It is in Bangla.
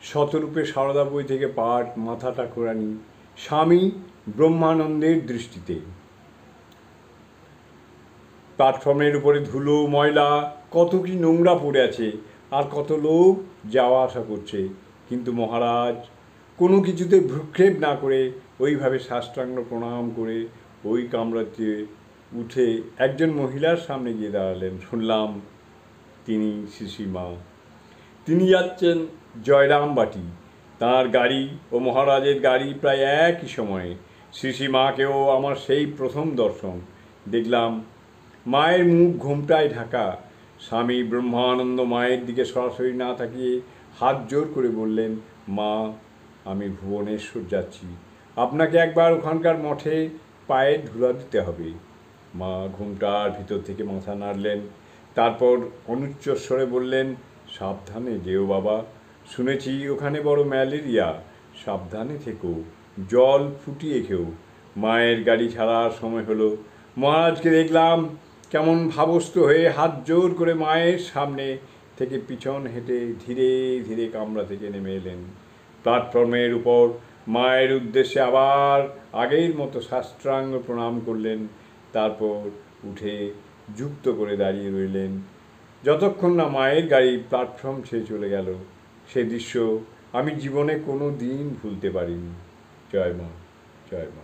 শতরূপে সারদা বই থেকে পাঠ, মাথাটা খোঁড়ানি, স্বামী ব্রহ্মানন্দের দৃষ্টিতে। প্ল্যাটফর্মের উপরে ধুলো, ময়লা, কত কি নোংরা পড়ে আছে, আর কত লোক যাওয়া আসা করছে, কিন্তু মহারাজ কোনো কিছুতে ভ্রুক্ষেপ না করে ওইভাবে সাষ্টাঙ্গ প্রণাম করে ওই কামরাতে উঠে একজন মহিলার সামনে গিয়ে দাঁড়ালেন। শুনলাম তিনি শ্রীশ্রীমা। তিনি যাচ্ছেন জয়রামবাটি। তাঁর গাড়ি ও মহারাজের গাড়ি প্রায় একই সময়ে। শ্রীশ্রীমাকেও আমার সেই প্রথম দর্শন। দেখলাম মায়ের মুখ ঘোমটায় ঢাকা। স্বামী ব্রহ্মানন্দ মায়ের দিকে সরাসরি না তাকিয়ে হাত জোর করে বললেন, মা, আমি ভুবনেশ্বর যাচ্ছি, আপনাকে একবার ওখানকার মঠে পায়ের ধুলা দিতে হবে। মা ঘোমটার ভিতর থেকে মাথা নাড়লেন, তারপর অনুচ্চস্বরে বললেন, সাবধানে যেও বাবা, শুনেছি ওখানে বড় ম্যালেরিয়া, সাবধানে থেকো, জল ফুটিয়ে খেও। মায়ের গাড়ি ছাড়ার সময় হলো। মহারাজকে দেখলাম কেমন ভাবস্থ হয়ে হাত জোর করে মায়ের সামনে থেকে পিছন হেঁটে ধীরে ধীরে কামরা থেকে নেমে এলেন। প্ল্যাটফর্মের উপর মায়ের উদ্দেশ্যে আবার আগের মতো সাষ্টাঙ্গ প্রণাম করলেন, তারপর উঠে যুক্ত করে দাঁড়িয়ে রইলেন যতক্ষণ না মায়ের গাড়ি প্ল্যাটফর্ম ছেড়ে চলে গেল। সে দৃশ্য আমি জীবনে কোনো দিন ভুলতে পারিনি। জয় মা, জয় মা।